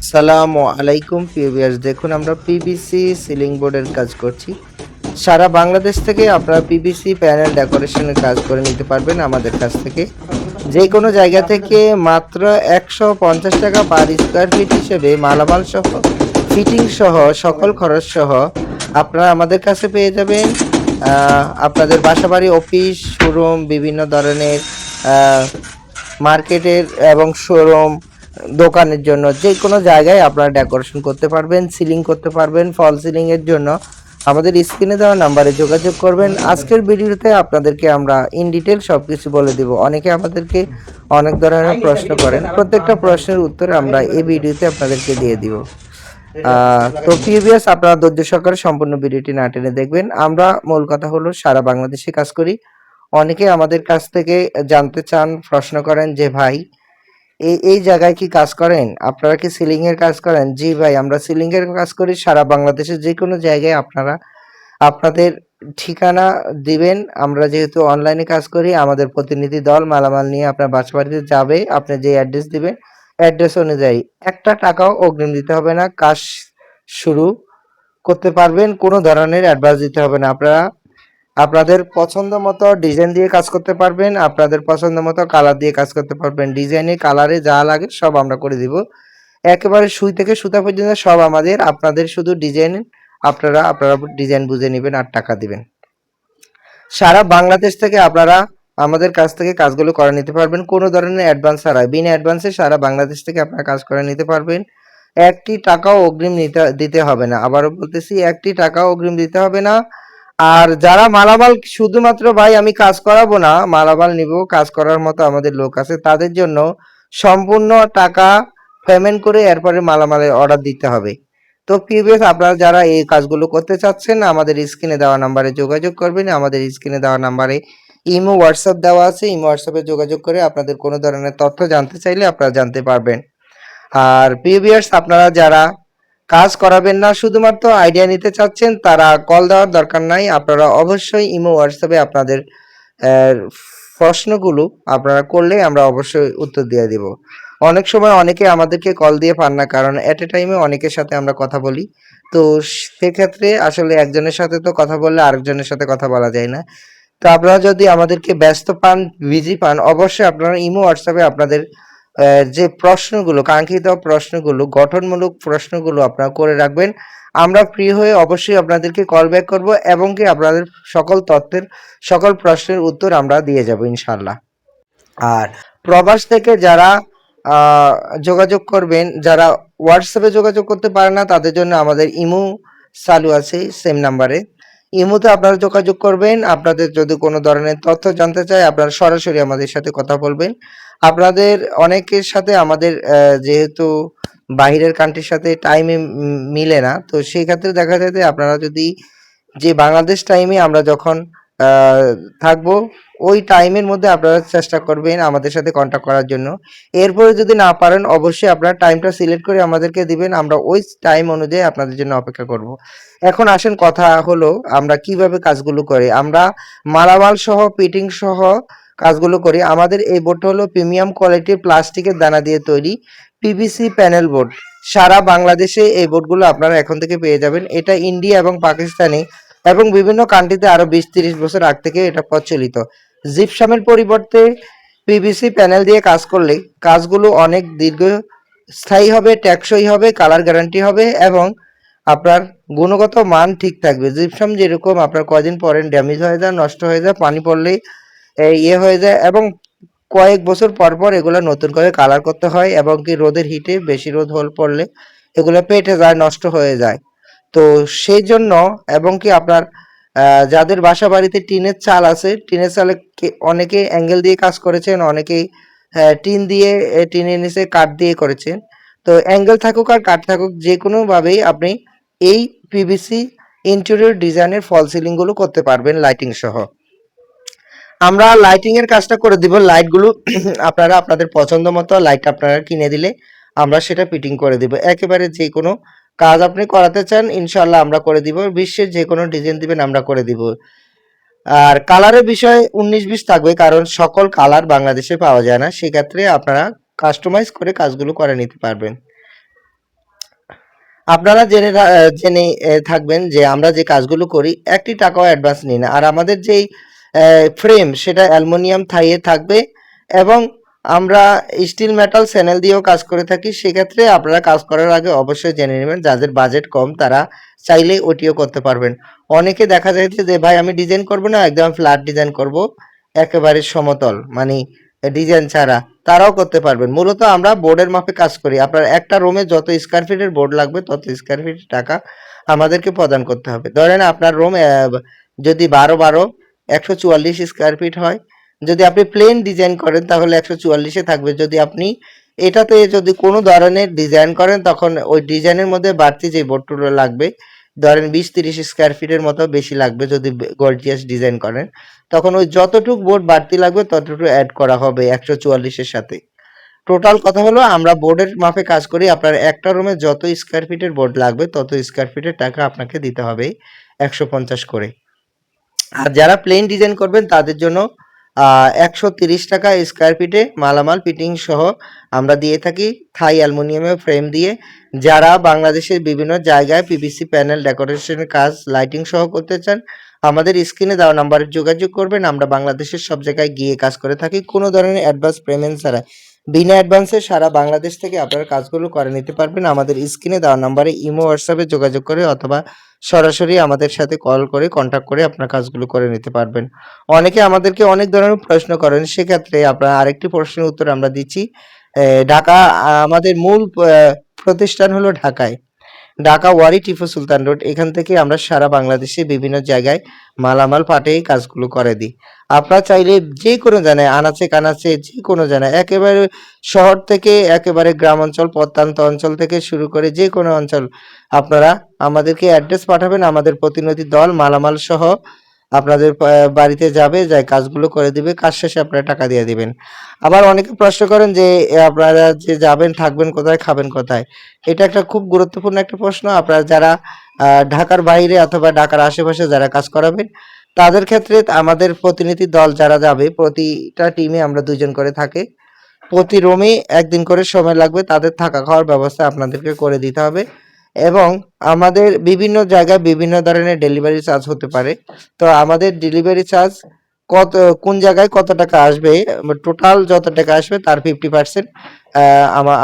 আসসালামু আলাইকুম প্রিয় ভিউয়ার্স, দেখুন আমরা পিভিসি সিলিং বোর্ডের কাজ করছি। সারা বাংলাদেশ থেকে আপনারা পিভিসি প্যানেল ডেকোরেশনের কাজ করে নিতে পারবেন আমাদের কাছ থেকে। যে কোনো জায়গা থেকে মাত্র 150 টাকা পার স্কোয়ার ফিট হিসেবে মালামাল সহ ফিটিং সহ সকল খরচ সহ আপনারা আমাদের কাছে পেয়ে যাবেন। আপনাদের বাসাবাড়ি, অফিস, শোরুম, বিভিন্ন ধরনের মার্কেটের এবং শোরুম, দোকানের জন্য যে কোনো জায়গায় আপনারা ডেকোরেশন করতে পারবেন, সিলিং করতে পারবেন। ফল সিলিং এর জন্য আমাদের স্ক্রিনে দেওয়া নাম্বারে যোগাযোগ করবেন। আজকের ভিডিওতে আপনাদেরকে আমরা ইন ডিটেল সবকিছু বলে দিব। অনেকে আমাদেরকে অনেক ধরনের প্রশ্ন করেন, প্রত্যেকটা প্রশ্নের উত্তর আমরা এই ভিডিওতে আপনাদেরকে দিয়ে দিব। তো প্রিভিয়াস আপনারা ধৈর্য সহকারে সম্পূর্ণ ভিডিওটি না টেনে দেখবেন। আমরা মূল কথা হলো সারা বাংলাদেশে কাজ করি। অনেকে আমাদের কাছ থেকে জানতে চান, প্রশ্ন করেন যে ভাই এই জায়গায় কি কাজ করেন? আপনারা কি সিলিং এর কাজ করেন? জি ভাই, আমরা সিলিং এর কাজ করি। সারা বাংলাদেশের যে কোনো জায়গায় আপনারা আপনাদের ঠিকানা দিবেন। আমরা যেহেতু অনলাইনে কাজ করি, আমাদের প্রতিনিধি দল মালামাল নিয়ে আপনার বাসাবাড়িতে যাবে। আপনি যে অ্যাড্রেস দিবেন, অ্যাড্রেস অনুযায়ী একটা টাকাও অগ্রিম দিতে হবে না। কাজ শুরু করতে পারবেন, কোনো ধরনের অ্যাডভান্স দিতে হবে না। আপনারা আপনাদের পছন্দ মতো ডিজাইন দিয়ে কাজ করতে পারবেন, আপনাদের পছন্দ মতো কালার দিয়ে কাজ করতে পারবেন। ডিজাইনে কালারে যা লাগে সব আমরা করে দিব। একেবারে সুই থেকে সুতা পর্যন্ত সব আমাদের। আপনাদের শুধু ডিজাইন, আপনারা ডিজাইন বুঝে নেবেন আর টাকা দিবেন। সারা বাংলাদেশ থেকে আপনারা আমাদের কাছ থেকে কাজগুলো করে নিতে পারবেন কোনো ধরনের অ্যাডভান্স ছাড়াই। বিনা অ্যাডভান্সে সারা বাংলাদেশ থেকে আপনারা কাজ করে নিতে পারবেন। একটি টাকাও অগ্রিম দিতে হবে না। আবারও বলতেছি, একটি টাকাও অগ্রিম দিতে হবে না। আর যারা মালামাল শুধুমাত্র ভাই আমি কাজ করাবো না, মালামাল নিব, কাজ করার মতো আমাদের লোক আছে, তাদের জন্য সম্পূর্ণ টাকা পেমেন্ট করে এরপরে মালামালের অর্ডার দিতে হবে। তো প্রিভিয়াস আপনারা যারা এই কাজগুলো করতে চাচ্ছেন আমাদের স্ক্রিনে দেওয়া নাম্বারে যোগাযোগ করবেন। আমাদের স্ক্রিনে দেওয়া নাম্বারে ইমো, হোয়াটসঅ্যাপ দেওয়া আছে। ইমো, হোয়াটসঅ্যাপে যোগাযোগ করে আপনাদের কোনো ধরনের তথ্য জানতে চাইলে আপনারা জানতে পারবেন। আর প্রিভিয়াস আপনারা যারা কাজ করাবেন না, শুধুমাত্র আইডিয়া নিতে চাচ্ছেন, তারা কল দেওয়ার দরকার নাই। আপনারা অবশ্যই ইমো, হোয়াটসঅ্যাপে আপনাদের প্রশ্নগুলো আপনারা করলে আমরা অবশ্যই উত্তর দিয়ে দিব। অনেক সময় অনেকে আমাদেরকে কল দিয়ে পান না, কারণ এট এ টাইমে অনেকের সাথে আমরা কথা বলি। তো সেক্ষেত্রে আসলে একজনের সাথে তো কথা বললে আরেকজনের সাথে কথা বলা যায় না। তো আপনারা যদি আমাদেরকে ব্যস্ত পান, বিজি পান, অবশ্যই আপনারা ইমো, হোয়াটসঅ্যাপে আপনাদের যে প্রশ্নগুলো, কাঙ্ক্ষিত প্রশ্নগুলো, গঠনমূলক প্রশ্নগুলো আপনারা করে রাখবেন। আমরা ফ্রি হয়ে অবশ্যই আপনাদেরকে কল ব্যাক করব এবং কি আপনাদের সকল তথ্যের, সকল প্রশ্নের উত্তর আমরা দিয়ে যাব ইনশাল্লাহ। আর প্রবাস থেকে যারা যোগাযোগ করবেন, যারা হোয়াটসঅ্যাপে যোগাযোগ করতে পারে না, তাদের জন্য আমাদের ইমো চালু আছে সেম নাম্বারে। ইমোতে আপনারা যোগাযোগ করবেন। আপনাদের যদি কোনো ধরনের তথ্য জানতে চায়, আপনারা সরাসরি আমাদের সাথে কথা বলবেন। আপনাদের অনেকের সাথে আমাদের যেহেতু বাহিরের কান্ট্রির সাথে টাইমে মিলে না, তো সেই ক্ষেত্রে দেখা যায় যে আপনারা যদি যে বাংলাদেশ টাইমে আমরা যখন থাকবো, ওই টাইমের মধ্যে আপনারা চেষ্টা করবেন আমাদের সাথে কন্ট্যাক্ট করার জন্য। এরপরে যদি না পারেন, অবশ্যই আপনারা টাইমটা সিলেক্ট করে আমাদেরকে দিবেন, আমরা ওই টাইম অনুযায়ী আপনাদের জন্য অপেক্ষা করব। এখন আসেন, কথা হলো আমরা কিভাবে কাজগুলো করি। আমরা মালামাল সহ, ফিটিং সহ কাজগুলো করি। আমাদের এই বোর্ডটা হলো প্রিমিয়াম কোয়ালিটির প্লাস্টিকের দানা দিয়ে তৈরি পিভিসি প্যানেল বোর্ড। সারা বাংলাদেশে এই বোর্ডগুলো আপনারা এখন থেকে পেয়ে যাবেন। এটা ইন্ডিয়া এবং পাকিস্তানে এবং বিভিন্ন কান্ট্রিতে আরো 20-30 বছর আগ থেকে এটা প্রচলিত। জিপসামের পরিবর্তে পিভিসি প্যানেল দিয়ে কাজ করলে কাজগুলো অনেক দীর্ঘস্থায়ী হবে, টেকসই হবে, কালার গ্যারান্টি হবে এবং আপনার গুণগত মান ঠিক থাকবে। জিপসাম যেরকম আপনার কয়দিন পরে ড্যামেজ হয়ে যায়, নষ্ট হয়ে যায়, পানি পড়লেই ইয়ে হয়ে যায় এবং কয়েক বছর পর পর এগুলো নতুন করে কালার করতে হয় এবং কি রোদের হিটে বেশি রোদ পড়লে এগুলো পেটে যায়, নষ্ট হয়ে যায়। তো সেই জন্য এবং কি আপনার যাদের বাসা বাড়িতে টিনের চাল আছে, টিনের চালে অনেকে অ্যাঙ্গেল দিয়ে কাজ করেছেন, অনেকেই টিন দিয়ে, টিনের নিচে কাঠ দিয়ে করেছেন। তো অ্যাঙ্গেল থাকুক আর কাঠ থাকুক, যে কোনোভাবেই আপনি এই পিভিসি ইন্টেরিয়র ডিজাইনের ফল সিলিং গুলো করতে পারবেন লাইটিং সহ। আমরা লাইটিং এর কাজটা করে দিব। লাইটগুলো আপনারা আপনাদের পছন্দ মতো লাইট আপনারা কিনে দিলে আমরা সেটা ফিটিং করে দিব। একেবারে যে কোনো কাজ আপনি করাতে চান ইনশাল্লাহ আমরা করে দিব। বিশ্বের যে কোনো ডিজাইন দিবেন আমরা করে দিব। আর কালারের বিষয়ে 19-20 থাকবে, কারণ সকল কালার বাংলাদেশে পাওয়া যায় না। সেক্ষেত্রে আপনারা কাস্টমাইজ করে কাজগুলো করে নিতে পারবেন। আপনারা জেনে থাকবেন যে আমরা যে কাজগুলো করি একটি টাকাও অ্যাডভান্স নিই না। আর আমাদের যেই ফ্রেম সেটা অ্যালুমিনিয়াম থাইয়ে থাকবে এবং আমরা স্টিল মেটাল স্যানেল দিয়েও কাজ করে থাকি। সেক্ষেত্রে আপনারা কাজ করার আগে অবশ্যই জেনে নেবেন, যাদের বাজেট কম তারা চাইলেই ওটিও করতে পারবেন। অনেকে দেখা যাচ্ছে যে ভাই আমি ডিজাইন করব না, একদম ফ্ল্যাট ডিজাইন করব, একেবারে সমতল মানে ডিজাইন ছাড়া, তারাও করতে পারবেন। মূলত আমরা বোর্ডের মাপে কাজ করি। আপনার একটা রুমে যত স্কোয়ার ফিটের বোর্ড লাগবে তত স্কোয়ার ফিটের টাকা আমাদেরকে প্রদান করতে হবে। ধরেন আপনার রুম যদি 12 144 স্কোয়ার ফিট হয়, যদি আপনি প্লেন ডিজাইন করেন তাহলে 144-এ থাকবে। যদি আপনি এটাতে যদি কোনো ধরনের ডিজাইন করেন তখন ওই ডিজাইনের মধ্যে বাড়তি যে বোর্ডগুলো লাগবে, ধরেন 20-30 স্কোয়ার ফিটের মতো বেশি লাগবে যদি গর্জিয়াস ডিজাইন করেন, তখন ওই যতটুক বোর্ড বাড়তি লাগবে ততটুকু অ্যাড করা হবে 144-এর সাথে। টোটাল কথা হলো আমরা বোর্ডের মাপে কাজ করি। আপনার একটা রুমে যত স্কোয়ার ফিটের বোর্ড লাগবে তত স্কোয়ার ফিটের টাকা আপনাকে দিতে হবে 150 করে। আর যারা প্লেন ডিজাইন করবেন তাদের জন্য 130 টাকা স্কোয়ার ফিটে মালামাল ফিটিং সহ আমরা দিয়ে থাকি থাই অ্যালুমিনিয়ামের ফ্রেম দিয়ে। যারা বাংলাদেশের বিভিন্ন জায়গায় পিভিসি প্যানেল ডেকোরেশনের কাজ লাইটিং সহ করতে চান, আমাদের স্ক্রিনে দেওয়া নাম্বারে যোগাযোগ করবেন। আমরা বাংলাদেশের সব জায়গায় গিয়ে কাজ করে থাকি কোনো ধরনের অ্যাডভান্স পেমেন্ট ছাড়া। বিনা অ্যাডভান্সে সারা বাংলাদেশ থেকে আপনারা কাজগুলো করে নিতে পারবেন আমাদের স্ক্রিনে দেওয়া নাম্বারে ইমো হোয়াটসঅ্যাপে যোগাযোগ করে অথবা সরাসরি আমাদের সাথে কল করে কন্টাক্ট করে আপনার কাজগুলো করে নিতে পারবেন। অনেকে আমাদেরকে অনেক ধরনের প্রশ্ন করেন, সেক্ষেত্রে আপনার আরেকটি প্রশ্নের উত্তর আমরা দিচ্ছি। ঢাকা, আমাদের মূল প্রতিষ্ঠান হলো ঢাকায়, ঢাকা ওয়ারি টিপু সুলতান রোড। এখান থেকে আমরা সারা বাংলাদেশে বিভিন্ন জায়গায় মালামাল পাঠিয়ে কাজগুলো করে দিই। আপনারা চাইলে যে কোনো জায়গায় আনাচে কানাচে যে কোনো জায়গায়, একেবারে শহর থেকে একেবারে গ্রাম অঞ্চল প্রত্যন্ত অঞ্চল থেকে শুরু করে যে কোনো অঞ্চল, আপনারা আমাদেরকে অ্যাড্রেস পাঠাবেন, আমাদের প্রতিনিধি দল মালামাল সহ আপনাদের বাড়িতে যাবে, যাই কাজগুলো করে দিবে, কাজ শেষে আপনারা টাকা দিয়ে দিবেন। আবার অনেকে প্রশ্ন করেন যে আপনারা যে যাবেন থাকবেন কোথায়, খাবেন কোথায়? এটা একটা খুব গুরুত্বপূর্ণ একটা প্রশ্ন। আপনারা যারা ঢাকার বাইরে অথবা ঢাকার আশেপাশে যারা কাজ করাবেন তাদের ক্ষেত্রে আমাদের প্রতিনিধি দল যারা যাবে, প্রতিটা টিমে আমরা 2 জন করে থাকে। প্রতি রুমে 1 দিন করে সময় লাগবে। তাদের থাকা খাওয়ার ব্যবস্থা আপনাদেরকে করে দিতে হবে এবং আমাদের বিভিন্ন জায়গায় বিভিন্ন ধরনের ডেলিভারি চার্জ হতে পারে। তো আমাদের ডেলিভারি চার্জ কত, কোন জায়গায় কত টাকা আসবে, টোটাল যত টাকা আসবে তার 50%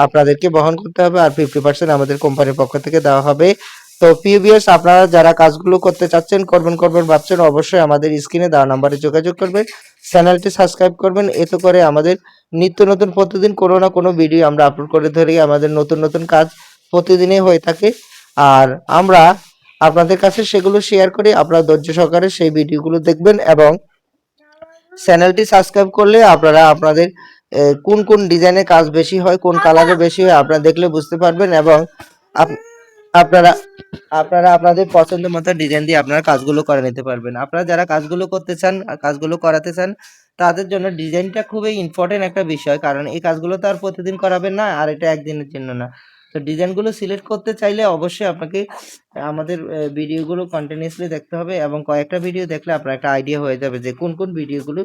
আপনাদেরকে বহন করতে হবে আর 50% আমাদের কোম্পানির পক্ষ থেকে দেওয়া হবে। তো প্রিয় ভিউয়ার্স, আপনারা যারা কাজগুলো করতে চাচ্ছেন, করবেন ভাবছেন, অবশ্যই আমাদের স্ক্রিনে দেওয়া নাম্বারে যোগাযোগ করবেন। চ্যানেলটি সাবস্ক্রাইব করবেন। এতে করে আমাদের নিত্য নতুন প্রতিদিন কোনো না কোনো ভিডিও আমরা আপলোড করে ধরি। আমাদের নতুন নতুন কাজ প্রতিদিনই হয়ে থাকে। আর আমরা আপনাদের কাছে সেগুলো শেয়ার করি। আপনারা ধৈর্য সহকারে সেই ভিডিওগুলো দেখবেন এবং চ্যানেলটি সাবস্ক্রাইব করলে আপনারা আপনাদের কোন কোন ডিজাইনের কাজ বেশি হয়, কোন কালারে বেশি হয় আপনারা দেখলে বুঝতে পারবেন এবং আপ- আপনারা আপনারা আপনাদের পছন্দ মতো ডিজাইন দিয়ে আপনারা কাজগুলো করে নিতে পারবেন। আপনারা যারা কাজগুলো করতে চান, কাজগুলো করাতে চান, তাদের জন্য ডিজাইনটা খুবই ইম্পর্টেন্ট একটা বিষয়। কারণ এই কাজগুলো তো আর প্রতিদিন করাবেন না, আর এটা একদিনের জন্য না। তো ডিজাইনগুলো সিলেক্ট করতে চাইলে অবশ্যই আপনাকে আমাদের ভিডিওগুলো কন্টিনিউয়াসলি দেখতে হবে এবং কয়েকটা ভিডিও দেখলে আপনার একটা আইডিয়া হয়ে যাবে যে কোন কোন ভিডিওগুলো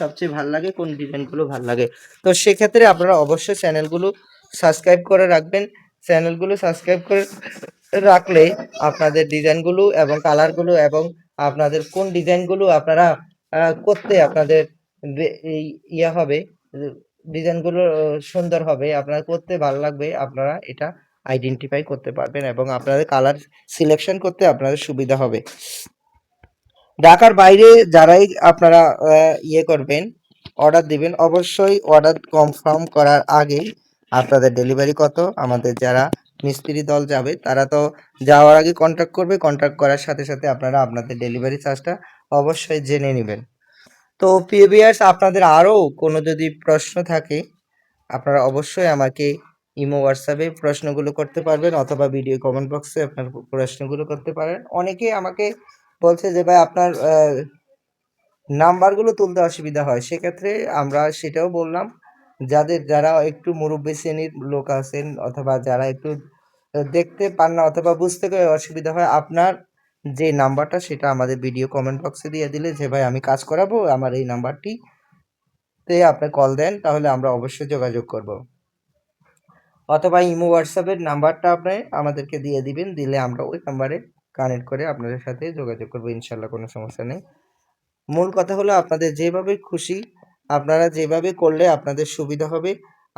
সবচেয়ে ভালো লাগে, কোন ডিজাইনগুলো ভালো লাগে। তো সেক্ষেত্রে আপনারা অবশ্যই চ্যানেলগুলো সাবস্ক্রাইব করে রাখবেন। চ্যানেলগুলো সাবস্ক্রাইব করে রাখলে আপনাদের ডিজাইনগুলো এবং কালারগুলো এবং আপনাদের কোন ডিজাইনগুলো আপনারা করতে আপনাদের এই হবে, ডিজাইনগুলো সুন্দর হবে, আপনার করতে ভালো লাগবে, আপনারা এটা আইডেন্টিফাই করতে পারবেন এবং আপনাদের কালার সিলেকশন করতে আপনাদের সুবিধা হবে। ঢাকার বাইরে যারাই আপনারা করবেন, অর্ডার দিবেন, অবশ্যই অর্ডার কনফার্ম করার আগে আপনাদের ডেলিভারি কত, আমাদের যারা মিস্ত্রি দল যাবে তারা তো যাওয়ার আগে কন্ট্যাক্ট করবে, কন্ট্যাক্ট করার সাথে সাথে আপনারা আপনাদের ডেলিভারি চার্জটা অবশ্যই জেনে নেবেন। তো প্রিয় ভিউয়ার্স, আপনাদের আরও কোনো যদি প্রশ্ন থাকে আপনারা অবশ্যই আমাকে ইমো হোয়াটসঅ্যাপে প্রশ্নগুলো করতে পারবেন অথবা ভিডিও কমেন্ট বক্সে আপনার প্রশ্নগুলো করতে পারেন। অনেকে আমাকে বলছে যে ভাই আপনার নাম্বারগুলো তুলতে অসুবিধা হয়, সেক্ষেত্রে আমরা সেটাও বললাম, যারা একটু মুরব্বী শ্রেণীর লোক আছেন অথবা যারা একটু দেখতে পান না অথবা বুঝতে অসুবিধা হয়, আপনার যে নাম্বারটা সেটা আমাদের ভিডিও কমেন্ট বক্সে দিয়ে দিলে যে ভাই আমি কাজ করাবো, আমার এই নাম্বারটি তে আপনি কল দেন, তাহলে আমরা অবশ্যই যোগাযোগ করব। অথবা ইমো হোয়াটসঅ্যাপের নাম্বারটা আপনি আমাদেরকে দিয়ে দিবেন, দিলে আমরা ওই নাম্বারে কানেক্ট করে আপনাদের সাথে যোগাযোগ করবো, ইনশাল্লাহ কোনো সমস্যা নেই। মূল কথা হলো আপনাদের যেভাবে খুশি, আপনারা যেভাবে করলে আপনাদের সুবিধা হবে,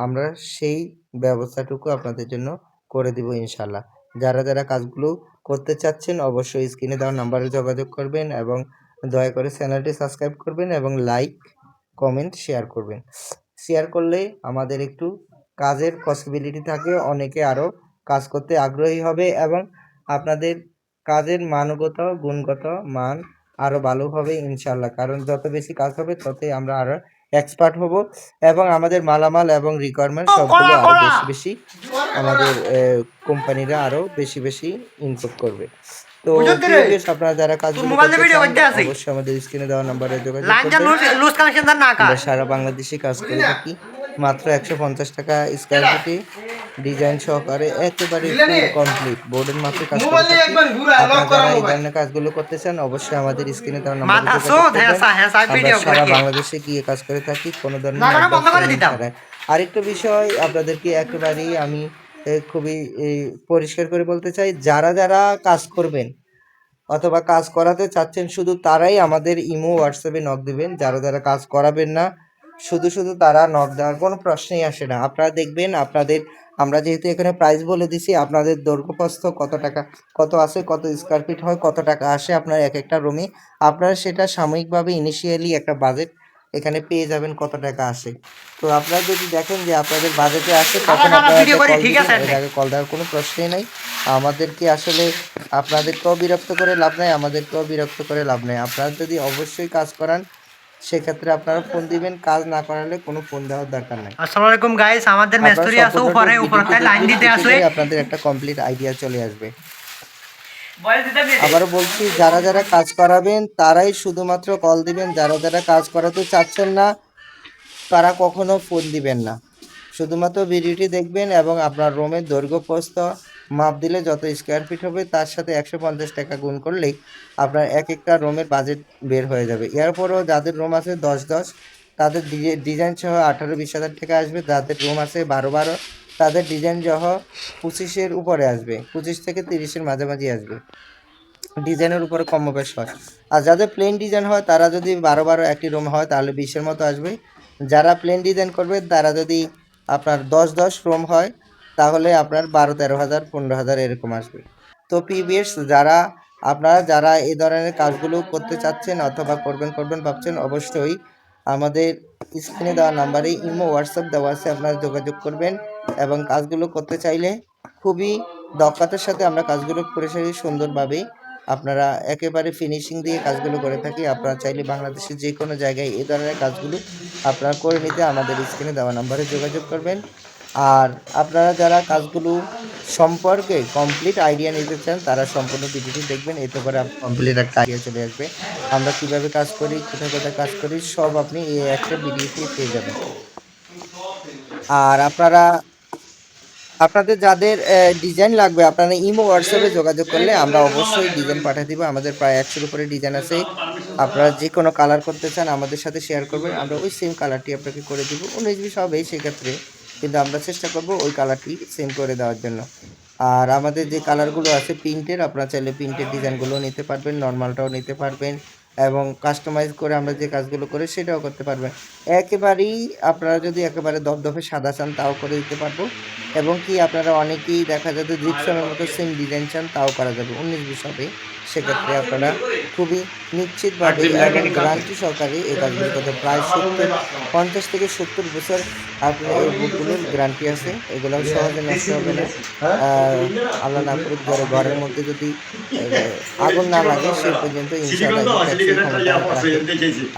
আমরা সেই ব্যবস্থাটুকু আপনাদের জন্য করে দিব ইনশাল্লাহ। যারা যারা কাজগুলো করতে চাচ্ছেন অবশ্যই স্ক্রিনে দেওয়া নাম্বারে যোগাযোগ করবেন এবং দয়া করে চ্যানেলটি সাবস্ক্রাইব করবেন এবং লাইক কমেন্ট শেয়ার করবেন। শেয়ার করলে আমাদের একটু কাজের পসিবিলিটি থাকে, অনেকে আরও কাজ করতে আগ্রহী হবে এবং আপনাদের কাজের মানগত গুণগত মান আরও ভালো হবে ইনশাল্লাহ। কারণ যত বেশি কাজ হবে ততই আমরা আরও এক্সপার্ট হব এবং আমাদের মালামাল এবং রিকোয়ারমেন্ট সবগুলো আরও বেশি বেশি আমাদের কোম্পানিরা আরও বেশি বেশি ইনপুট করবে। তো প্রিভিয়াস আপনারা যারা কাজগুলো করতে চান অবশ্যই আমাদের স্ক্রিনে দেওয়া নাম্বারে যোগাযোগ করবেন। আমরা সারা বাংলাদেশে কাজ করে থাকি মাত্র 150 টাকা স্কয়ার ফিটে, ডিজাইন সহকারে একেবারে ফুল কমপ্লিট বোর্ডের মাপে কাজ করে থাকি। আপনারা যারা এই ধরনের কাজগুলো করতে চান অবশ্যই আমাদের স্ক্রিনে দেওয়া নাম্বারে যোগাযোগ করবেন। আমরা সারা বাংলাদেশে গিয়ে কাজ করে থাকি কোনো ধরনের ছাড়াই। আরেকটা বিষয় আপনাদেরকে একেবারেই আমি খুবই পরিষ্কার করে বলতে চাই, যারা যারা কাজ করবেন অথবা কাজ করাতে চাচ্ছেন শুধু তারাই আমাদের ইমো হোয়াটসঅ্যাপে নক দিবেন। যারা যারা কাজ করাবেন না শুধু শুধু তারা নক দেওয়ার কোনো প্রশ্নই আসে না। আপনারা দেখবেন আপনাদের, আমরা যেহেতু এখানে প্রাইস বলে দিছি, আপনাদের দৈর্ঘ্যপ্রস্থ কত টাকা কত আছে, কত স্কয়ার ফিট হয়, কত টাকা আসে আপনার এক একটা রুমে, আপনারা সেটা সাময়িকভাবে ইনিশিয়ালি একটা বাজেট এখানে পেয়ে যাবেন কত টাকা আসে। তো আপনারা যদি দেখেন যে আপনাদের বাজেটে আসে তখন আপনারা এর আগে কল দেওয়ার কোনো প্রশ্নই নাই। আমাদেরকে আসলে আপনাদেরকেও বিরক্ত করে লাভ নাই, আমাদেরকেও বিরক্ত করে লাভ নাই। আপনারা যদি অবশ্যই কাজ করান সেক্ষেত্রে আপনারা ফোন দিবেন, কাজ না করালে কোনো ফোন দেওয়ার দরকার নাই। আসসালামু আলাইকুম গাইস, আমাদের মিস্ত্রি আছে উপরে লাইন দিতে আসে, আপনাদের একটা কমপ্লিট আইডিয়া চলে আসবে। আবারও বলছি, যারা যারা কাজ করাবেন তারাই শুধুমাত্র কল দিবেন, যারা যারা কাজ করাতে চাচ্ছেন না তারা কখনো ফোন দিবেন না। শুধুমাত্র ভিডিওটি দেখবেন এবং আপনার রুমের দৈর্ঘ্য প্রস্থ মাপ দিলে যত স্কয়ার ফিট হবে তার সাথে 150 টাকা গুণ করলেই আপনার এক একটা রুমের বাজেট বের হয়ে যাবে। এরপরেও যাদের রুম আছে 10-10 তাদের ডিজাইন সহ 18-20 হাজার টাকা আসবে। যাদের রুম আছে 12-12 তাদের ডিজাইন সহ 25-এর উপরে আসবে, 25 থেকে 30-এর মাঝামাঝি আসবে। ডিজাইনের উপরে কম বেশ হয়। আর যাদের প্লেন ডিজাইন হয় তারা যদি 12-12 একটি রুম হয় তাহলে 20-এর মতো আসবে। যারা প্লেন ডিজাইন করবে তারা যদি আপনার 10-10 রুম হয় তাহলে আপনার 12-13 হাজার 15 হাজার এরকম আসবে। তো পিভিএস যারা এই ধরনের কাজগুলো করতে চাচ্ছেন অথবা করবেন ভাবছেন অবশ্যই আমাদের স্ক্রিনে দেওয়া নাম্বারে ইমো হোয়াটসঅ্যাপ দেওয়া আছে, আপনারা যোগাযোগ করবেন এবং কাজগুলো করতে চাইলে খুবই দক্ষতার সাথে আমরা কাজগুলো করে থাকি সুন্দরভাবে। আপনারা একেবারে ফিনিশিং দিয়ে কাজগুলো করে থাকি। আপনারা চাইলে বাংলাদেশের যে কোনো জায়গায় এই ধরনের কাজগুলো আপনারা করে নিতে আমাদের স্ক্রিনে দেওয়া নাম্বারে যোগাযোগ করবেন। আর আপনারা যারা কাজগুলো সম্পর্কে কমপ্লিট আইডিয়া নিতে চান তারা সম্পূর্ণ ভিডিওটি দেখবেন, এতে করে কমপ্লিট একটা আইডিয়া চলে আসবে। আমরা কীভাবে কাজ করি, কোথায় কোথায় কাজ করি সব আপনি এই একটা ভিডিওতে পেয়ে যাবেন। আর আপনাদের যাদের ডিজাইন লাগবে আপনারা ইমো হোয়াটসঅ্যাপে যোগাযোগ করলে আমরা অবশ্যই ডিজাইন পাঠিয়ে দিব। আমাদের প্রায় 100-এর উপরে ডিজাইন আছে। আপনারা যে কোনো কালার করতে চান আমাদের সাথে শেয়ার করবেন, আমরা ওই সেম কালারটি আপনাকে করে দিব। 19-20 হবে সেক্ষেত্রে, কিন্তু আমরা চেষ্টা করব ওই কালারটি সেম করে দেওয়ার জন্য। আর আমাদের যে কালারগুলো আছে প্রিন্টের, আপনারা চাইলে প্রিন্টের ডিজাইনগুলোও নিতে পারবেন, নর্মালটাও নিতে পারবেন এবং কাস্টমাইজ করে আমরা যে কাজগুলো করি সেটাও করতে পারবেন। একেবারেই আপনারা যদি একেবারে দপদপে সাদা চান তাও করে দিতে পারবো এবং কি আপনারা অনেকেই দেখা যাবে জিপসামের মতো সেম ডিজাইন চান তাও করা যাবে। 19-20 হবে সেক্ষেত্রে আপনারা খুবই নিশ্চিতভাবে এবং গ্যারান্টি সহকারে এই কাজগুলো করতে, প্রায় 50 থেকে 70 বছর আপনার এই বুকগুলোর গ্যারান্টি আছে। এগুলো সহজে নষ্ট হবে না। আল্লাহ না করুক ঘরের মধ্যে যদি আগুন না লাগে সেই পর্যন্ত ইনশাআল্লাহ ট্যাক্সির ক্ষমতা রাখে।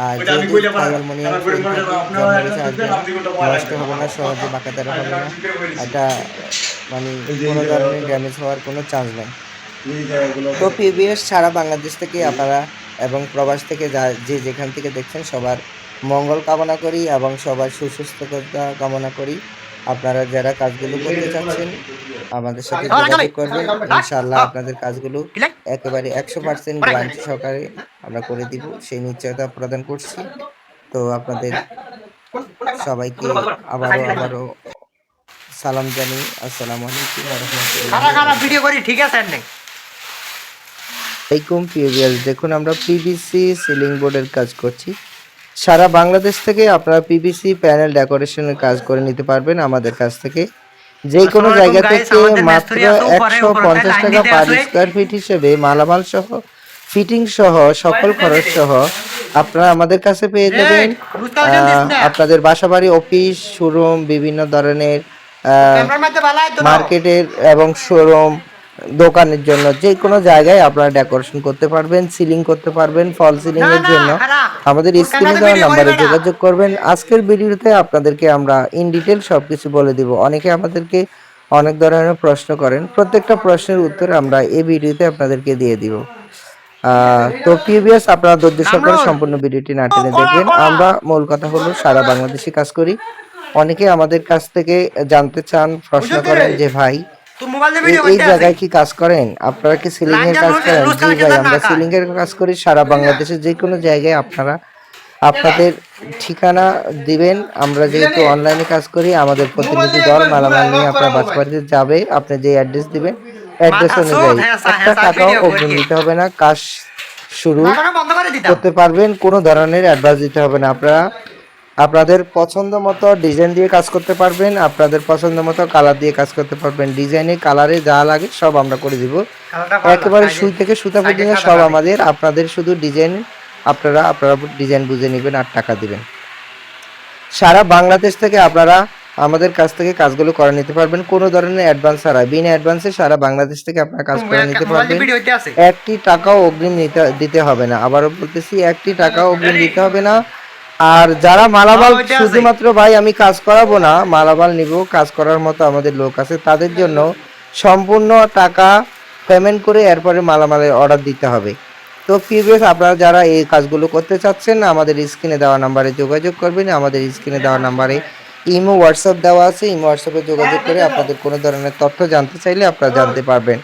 আর যেহেতু অ্যালুমিনিয়াম ফ্রেম থাকে জন্মেছে আসবে না, নষ্ট হবে না, সহজে বাঁকাতারা হবে না, এটা মানে কোনো ধরনের ড্যামেজ হওয়ার কোনো চান্স নেই। তো পিবিএস সারা বাংলাদেশ থেকে আপনারা এবং প্রবাস থেকে যে যেখান থেকে দেখছেন সবার মঙ্গল কামনা করি এবং সবার সুস্বাস্থ্যতা কামনা করি। আপনারা যারা কাজগুলো করতে চাচ্ছেন আমাদের সাথে যোগাযোগ করবেন, ইনশাআল্লাহ আপনাদের কাজগুলো একেবারে 100% গ্যারান্টি সহকারে আমরা করে দিব, সেই নিশ্চয়তা প্রদান করছি। তো আপনাদের সবাইকে আবারও সালাম জানি। আসসালামু আলাইকুম ওয়া খারাপ রাহমাতুল্লাহি। খারাপ ভিডিও করি ঠিক আছে নেই আলাইকুম প্রিয় ভিউয়ার্স, দেখুন আমরা পিভিসি সিলিং বোর্ডের কাজ করছি। সারা বাংলাদেশ থেকে আপনারা পিভিসি প্যানেল ডেকোরেশনের কাজ করে নিতে পারবেন আমাদের কাছ থেকে। যে কোনো আসসালামু আলাইকুম জায়গা গাইস থেকে আমাদের মাত্র মেস্তরি আছে উপরে উপরে তাই 150 লাইন টাকা দিতে পার আছে স্কয়ার ফিট হিসেবে মালামাল সহ ফিটিং সহ সকল খরচ সহ আপনারা আমাদের কাছে পেয়ে যাবেন। রুস্তাউজন দিস না আপনাদের বাসাবাড়ি, অফিস, শোরুম, বিভিন্ন ধরনের ক্যামেরার মধ্যে বালাই তো মার্কেটের এবং শোরুম, দোকানের জন্য যে কোনো জায়গায় আপনারা ডেকোরেশন করতে পারবেন, সিলিং করতে পারবেন। ফল সিলিং না এর না জন্য খারাপ আমাদের তোর স্ক্রিনে ক্যামেরাতে দেওয়া ভিডিও করি নাম্বারে বেটা যোগাযোগ করবেন। আজকের ভিডিওতে আপনাদেরকে আমরা ইন ডিটেল সবকিছু বলে দিব। অনেকে আমাদেরকে অনেক ধরনের প্রশ্ন করেন, প্রত্যেকটা প্রশ্নের উত্তর আমরা এই ভিডিওতে আপনাদেরকে দিয়ে দিব। তো প্রিভিয়াস আপনারা ধৈর্য সহকারে কামরুল সম্পূর্ণ ভিডিওটি না ও টেনে কড়া দেখবেন। কড়া আমরা মূল কথা হলো সারা বাংলাদেশে কাজ করি। অনেকে আমাদের কাছ থেকে জানতে চান, প্রশ্ন বুঝতে করেন যে ভাই তোর মোবাইলে এই ভিডিও এই করতে আছে জায়গায় কি কাজ করেন? আপনারা কি সিলিং এর লাইনটা কাজ লুজ করেন? লুজ জি কালেকশন ভাই, না আমরা কাজ সিলিং এর কাজ করি সারা বাংলাদেশে যে কোনো জায়গায়। আপনারা আপনাদের ঠিকানা দিবেন। আমরা যেহেতু অনলাইনে কাজ করি, আমাদের প্রতিনিধি দল মালামাল নিয়ে আপনার বাসাবাড়িতে যাবে। আপনি যে অ্যাড্রেস দিবেন অ্যাড্রেস মাকাসুদ অনুযায়ী হ্যাঁ একটা টাকাও ভিডিও অগ্রিম করি দিতে হবে না। কাজ শুরু লাগানো বন্ধ করে দিতাম করতে পারবেন, কোনো ধরনের অ্যাডভান্স দিতে হবে না। আপনারা আপনাদের পছন্দ মতো ডিজাইন দিয়ে কাজ করতে পারবেন, আপনাদের পছন্দ মতো কালার দিয়ে কাজ করতে পারবেন। ডিজাইনে কালারে যা লাগে সব আমরা করে দিব। কালারটা ভালো একেবারে সাইডে সুই থেকে সুতা সাইডে পর্যন্ত সাদা সব পাবে আমাদের। আপনাদের শুধু ডিজাইন আপনারা ডিজাইন বুঝে নেবেন আর টাকা দিবেন। সারা বাংলাদেশ থেকে আপনারা আমাদের কাছ থেকে কাজগুলো করে নিতে পারবেন কোনো ধরনের অ্যাডভান্স ছাড়া। বিনা অ্যাডভান্সে সারা বাংলাদেশ থেকে আপনারা কাজ করে নিতে মোবাইলে পারবেন। ভিডিও হইতে আছে একটি টাকাও অগ্রিম দিতে হবে না। আবারও বলতেছি, একটি টাকাও অগ্রিম দিতে হবে না। আর যারা মালামাল হইতে আছে শুধুমাত্র ভাই আমি কাজ করাবো না, মালামাল নিব, কাজ করার মতো আমাদের লোক আছে, তাদের জন্য সম্পূর্ণ টাকা পেমেন্ট করে এরপরে মালামালের অর্ডার দিতে হবে। তো প্রিভিয়াস আপনারা যারা এই কাজগুলো করতে চাচ্ছেন আমাদের স্ক্রিনে দেওয়া নাম্বারে যোগাযোগ করবেন। আমাদের স্ক্রিনে দেওয়া নাম্বারে ইমো হোয়াটসঅ্যাপ দেওয়া আছে। ইমো হোয়াটসঅ্যাপে যোগাযোগ করে আপনাদের কোনো ধরনের তথ্য জানতে চাইলে আপনারা জানতে পারবেন।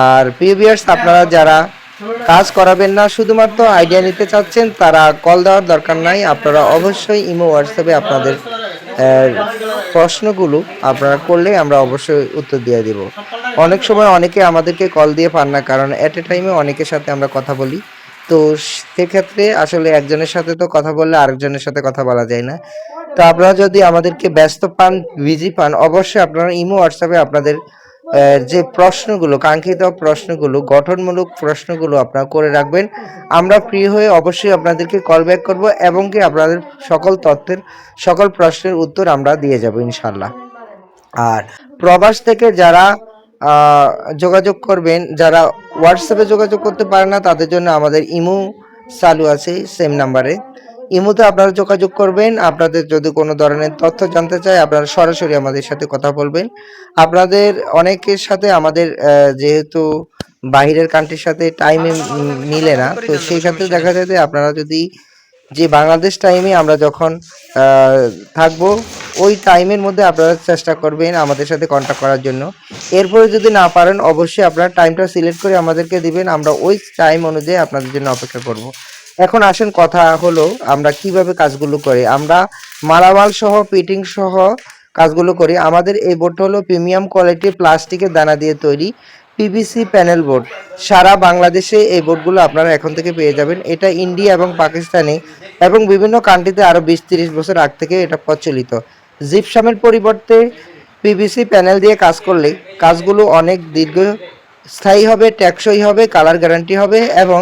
আর প্রিভিয়াস আপনারা যারা কাজ করাবেন না, শুধুমাত্র আইডিয়া নিতে চাচ্ছেন, তারা কল দেওয়ার দরকার নাই। আপনারা অবশ্যই ইমো হোয়াটসঅ্যাপে আপনাদের প্রশ্নগুলো আপনারা করলে আমরা অবশ্যই উত্তর দিয়ে দিব। অনেক সময় অনেকে আমাদেরকে কল দিয়ে পান না, কারণ এট এ টাইমে অনেকের সাথে আমরা কথা বলি। তো সেক্ষেত্রে আসলে একজনের সাথে তো কথা বললে আরেকজনের সাথে কথা বলা যায় না। তো আপনারা যদি আমাদেরকে ব্যস্ত পান, বিজি পান, অবশ্যই আপনারা ইমো হোয়াটসঅ্যাপে আপনাদের যে প্রশ্নগুলো, কাঙ্ক্ষিত প্রশ্নগুলো, গঠনমূলক প্রশ্নগুলো আপনারা করে রাখবেন। আমরা ফ্রি হয়ে অবশ্যই আপনাদেরকে কল ব্যাক করব এবং কি আপনাদের সকল তথ্যের সকল প্রশ্নের উত্তর আমরা দিয়ে যাব ইনশাল্লাহ। আর প্রবাস থেকে যারা যোগাযোগ করবেন, যারা হোয়াটসঅ্যাপে যোগাযোগ করতে পারে না, তাদের জন্য আমাদের ইমো চালু আছে সেম নাম্বারে। ইমোতে আপনারা যোগাযোগ করবেন। আপনাদের যদি কোনো ধরনের তথ্য জানতে চায় আপনারা সরাসরি আমাদের সাথে কথা বলবেন। আপনাদের অনেকের সাথে আমাদের যেহেতু বাহিরের কান্ট্রির সাথে টাইমে মিলে না, তো সেই ক্ষেত্রে দেখা যায় যে আপনারা যদি যে বাংলাদেশ টাইমে আমরা যখন থাকবো ওই টাইমের মধ্যে আপনারা চেষ্টা করবেন আমাদের সাথে কন্ট্যাক্ট করার জন্য। এরপরে যদি না পারেন অবশ্যই আপনারা টাইমটা সিলেক্ট করে আমাদেরকে দিবেন, আমরা ওই টাইম অনুযায়ী আপনাদের জন্য অপেক্ষা করব। এখন আসেন কথা হলো আমরা কিভাবে কাজগুলো করি। আমরা মালামাল সহ ফিটিং সহ কাজগুলো করি। আমাদের এই বোর্ডটা হলো প্রিমিয়াম কোয়ালিটির প্লাস্টিকের দানা দিয়ে তৈরি পিভিসি প্যানেল বোর্ড। সারা বাংলাদেশে এই বোর্ডগুলো আপনারা এখন থেকে পেয়ে যাবেন। এটা ইন্ডিয়া এবং পাকিস্তানে এবং বিভিন্ন কান্ট্রিতে আরও 20-30 বছর আগ থেকে এটা প্রচলিত। জিপসামের পরিবর্তে পিভিসি প্যানেল দিয়ে কাজ করলে কাজগুলো অনেক দীর্ঘস্থায়ী হবে, টেকসই হবে, কালার গ্যারান্টি হবে এবং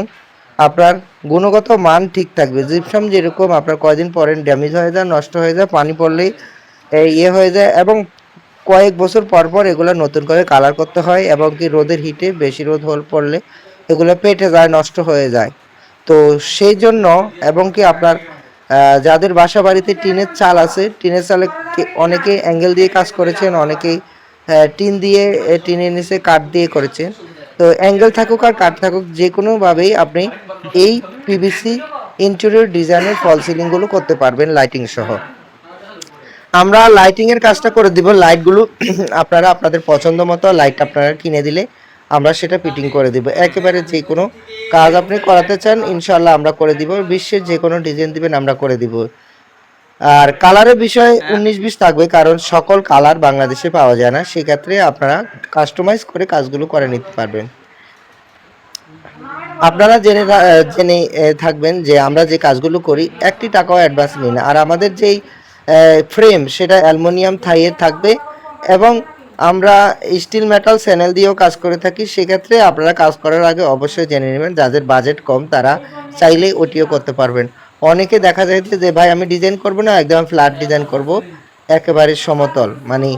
আপনার গুণগত মান ঠিক থাকবে। জিপসাম যেরকম আপনার কয়দিন পরে ড্যামেজ হয়ে যায়, নষ্ট হয়ে যায়, পানি পড়লেই হয়ে যায় এবং কয়েক বছর পর পর এগুলো নতুন করে কালার করতে হয় এবং কি রোদের হিটে বেশি রোদ পড়লে এগুলো পেটে যায়, নষ্ট হয়ে যায়। তো সেই জন্য এবং কি আপনার যাদের বাসা বাড়িতে টিনের চাল আছে, টিনের চালে অনেকে অ্যাঙ্গেল দিয়ে কাজ করেছেন, অনেকেই টিন দিয়ে টিনের নিচে কাঠ দিয়ে করেছেন। তো অ্যাঙ্গেল থাকুক আর কাঠ থাকুক, যে কোনোভাবেই আপনি এই পিভিসি ইন্টেরিয়র ডিজাইনের ফল সিলিংগুলো করতে পারবেন লাইটিং সহ। আমরা লাইটিং এর কাজটা করে দিব। লাইটগুলো আপনারা আপনাদের পছন্দ মতো লাইট আপনারা কিনে দিলে আমরা সেটা ফিটিং করে দিব। একেবারে যে কোনো কাজ আপনি করাতে চান ইনশাল্লাহ আমরা করে দিব। বিশ্বের যে কোনো ডিজাইন দিবেন আমরা করে দিব। আর কালারের বিষয়ে 19-20 থাকবে, কারণ সকল কালার বাংলাদেশে পাওয়া যায় না, সেক্ষেত্রে আপনারা কাস্টমাইজ করে কাজগুলো করে নিতে পারবেন। আপনারা জেনে থাকবেন যে আমরা যে কাজগুলো করি 1 টি টাকাও অ্যাডভান্স নিই না। আর আমাদের যেই ফ্রেম সেটা অ্যালুমিনিয়াম থাইয়ের থাকবে এবং আমরা স্টিল মেটাল স্যানেল দিয়েও কাজ করে থাকি। সেক্ষেত্রে আপনারা কাজ করার আগে অবশ্যই জেনে নেবেন, যাদের বাজেট কম তারা চাইলেই ওটিও করতে পারবেন। অনেকে দেখা যাচ্ছে যে ভাই আমি ডিজাইন করব না, একদম ফ্ল্যাট ডিজাইন করব, একেবারে সমতল মানে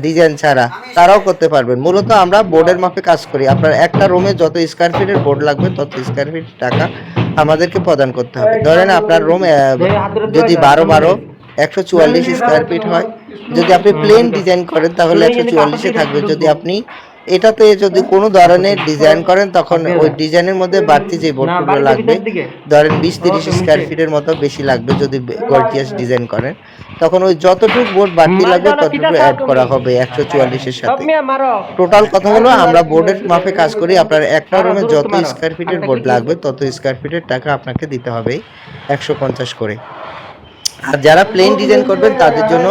ডিজাইন ছাড়া, তারাও করতে পারবেন। মূলত আমরা বোর্ডের মাপে কাজ করি। আপনার একটা রুমে যত স্কয়ার ফিটের বোর্ড লাগবে তত স্কয়ার ফিট টাকা আমাদেরকে প্রদান করতে হবে। ধরেন আপনার রুম যদি 12 144 স্কয়ার ফিট হয়, যদি আপনি প্লেন ডিজাইন করেন তাহলে 144 এ থাকবে। যদি আপনি এটাতে যদি কোনো ধরনের ডিজাইন করেন তখন ওই ডিজাইনের মধ্যে বাড়তি যে বোর্ডগুলো লাগবে, ধরেন 20-30 স্কয়ার ফিটের মতো বেশি লাগবে যদি গর্জিয়াস ডিজাইন করেন, তখন ওই যতটুকু বোর্ড বাড়তি লাগবে ততটুকু অ্যাড করা হবে 144 এর সাথে। টোটাল কথা হলো আমরা বোর্ডের মাপে কাজ করি। আপনার একটা রুমে যত স্কয়ার ফিটের বোর্ড লাগবে তত স্কয়ার ফিটের টাকা আপনাকে দিতে হবে 150 করে। আর যারা প্লেন ডিজাইন করবেন তাদের জন্য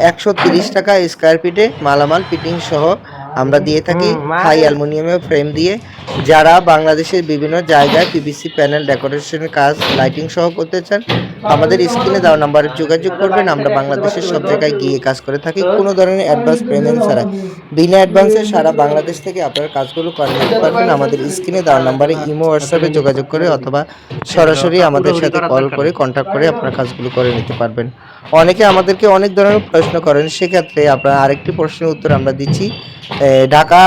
130 টাকা স্কয়ার ফিটে মালামাল ফিটিং সহ আমরা দিয়ে থাকি, হাই অ্যালুমিনিয়ামের ফ্রেম দিয়ে। যারা বাংলাদেশের বিভিন্ন জায়গায় পিভিসি প্যানেল ডেকোরেশনের কাজ লাইটিং সহ করতে চান, আমাদের স্ক্রিনে দেওয়া নাম্বারে যোগাযোগ করবেন। আমরা বাংলাদেশের সব জায়গায় গিয়ে কাজ করে থাকি কোনো ধরনের অ্যাডভান্স পেমেন্ট ছাড়া। বিনা অ্যাডভান্সে সারা বাংলাদেশ থেকে আপনার কাজগুলো করে নিতে পারবেন আমাদের স্ক্রিনে দেওয়া নাম্বারে ইমো হোয়াটসঅ্যাপে যোগাযোগ করে অথবা সরাসরি আমাদের সাথে কল করে কন্ট্যাক্ট করে আপনার কাজগুলো করে নিতে পারবেন। অনেকে আমাদেরকে অনেক ধরনের প্রশ্ন করেন, সেক্ষেত্রে আপনার আরেকটি প্রশ্নের উত্তর আমরা দিচ্ছি। ঢাকা,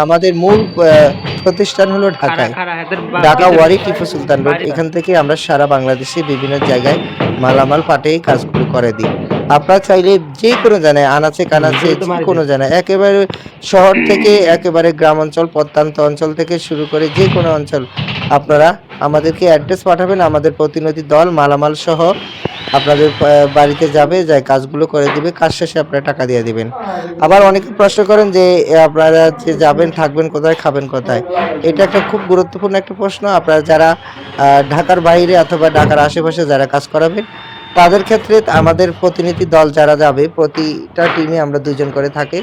আমাদের মূল প্রতিষ্ঠান হলো ঢাকায়, ঢাকা ওয়ারি টিপু সুলতান রোড। এখান থেকে আমরা সারা বাংলাদেশে বিভিন্ন জায়গায় মালামাল পাঠিয়ে কাজগুলো করে দিই। আপনারা চাইলে যে কোনো জায়গায় আনাচে কানাচে যে কোনো জায়গায়, একেবারে শহর থেকে একেবারে গ্রাম অঞ্চল প্রত্যন্ত অঞ্চল থেকে শুরু করে যে কোনো অঞ্চল আপনারা আমাদেরকে অ্যাড্রেস পাঠাবেন, আমাদের প্রতিনিধি দল মালামাল সহ আপনাদের বাড়িতে যাবে, যায় কাজগুলো করে দিবে, কাজ শেষে আপনারা টাকা দিয়ে দিবেন। আবার অনেকে প্রশ্ন করেন যে আপনারা যে যাবেন থাকবেন কোথায়, খাবেন কোথায়। এটা একটা খুব গুরুত্বপূর্ণ একটা প্রশ্ন। আপনারা যারা ঢাকার বাইরে অথবা ঢাকার আশেপাশে যারা কাজ করাবেন তাদের ক্ষেত্রে আমাদের প্রতিনিধি দল যারা যাবে, প্রতিটা টিমে আমরা 2 জন করে থাকি।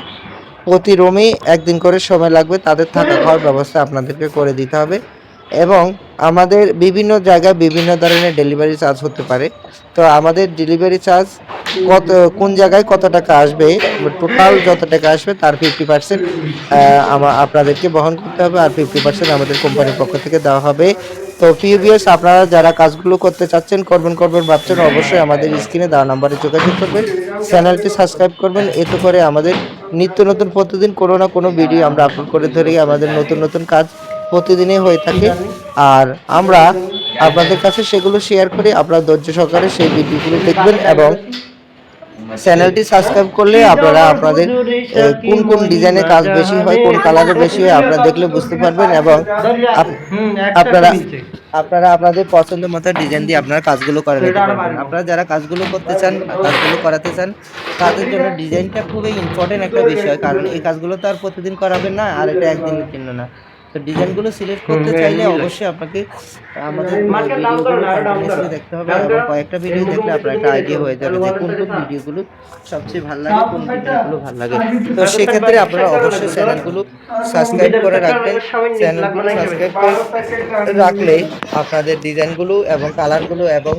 প্রতি রুমে 1 দিন করে সময় লাগবে, তাদের থাকা খাওয়ার ব্যবস্থা আপনাদেরকে করে দিতে হবে। এবং আমাদের বিভিন্ন জায়গায় বিভিন্ন ধরনের ডেলিভারি চার্জ হতে পারে। তো আমাদের ডেলিভারি চার্জ কোন জায়গায় কত টাকা আসবে, টোটাল যত টাকা আসবে তার 50% আপনাদেরকে বহন করতে হবে, আর 50% আমাদের কোম্পানির পক্ষ থেকে দেওয়া হবে। তো প্রিয় ভিউয়ার্স, আপনারা যারা কাজগুলো করতে চাচ্ছেন, করবেন ভাবছেন, অবশ্যই আমাদের স্ক্রিনে দেওয়া নাম্বারে যোগাযোগ করবেন, চ্যানেলটি সাবস্ক্রাইব করবেন। এতে করে আমাদের নিত্য নতুন প্রতিদিন কোনো না কোনো ভিডিও আমরা আপলোড করে ধরি। আমাদের নতুন নতুন কাজ প্রতিদিনই হয়ে থাকে, আর আমরা আপনাদের কাছে সেগুলো শেয়ার করি। আপনারা ধৈর্য সহকারে সেই ভিডিওগুলো দেখবেন এবং চ্যানেলটি সাবস্ক্রাইব করলে আপনারা আপনাদের কোন কোন ডিজাইনের কাজ বেশি হয়, কোন কালারে বেশি হয় আপনারা দেখলে বুঝতে পারবেন এবং আপনারা আপনারা আপনাদের পছন্দ মতো ডিজাইন দিয়ে আপনারা কাজগুলো করে নিতে পারবেন। আপনারা যারা কাজগুলো করতে চান, কাজগুলো করাতে চান, তাদের জন্য ডিজাইনটা খুবই ইম্পর্টেন্ট একটা বিষয়, কারণ এই কাজগুলো তো আর প্রতিদিন করাবেন না, আর এটা একদিনের জন্য না। তো ডিজাইনগুলো সিলেক্ট করতে চাইলে অবশ্যই আপনাকে আমাদের ভিডিওগুলো কন্টিনিউয়াসলি দেখতে হবে এবং কয়েকটা ভিডিও দেখলে আপনার একটা আইডিয়া হয়ে যাবে যে কোন কোন ভিডিওগুলো সবচেয়ে ভালো লাগে, কোন ভিডিওগুলো ভালো লাগে। তো সেক্ষেত্রে আপনারা অবশ্যই চ্যানেলগুলো সাবস্ক্রাইব করে রাখবেন। চ্যানেলগুলো সাবস্ক্রাইব করে রাখলে আপনাদের ডিজাইনগুলো এবং কালারগুলো এবং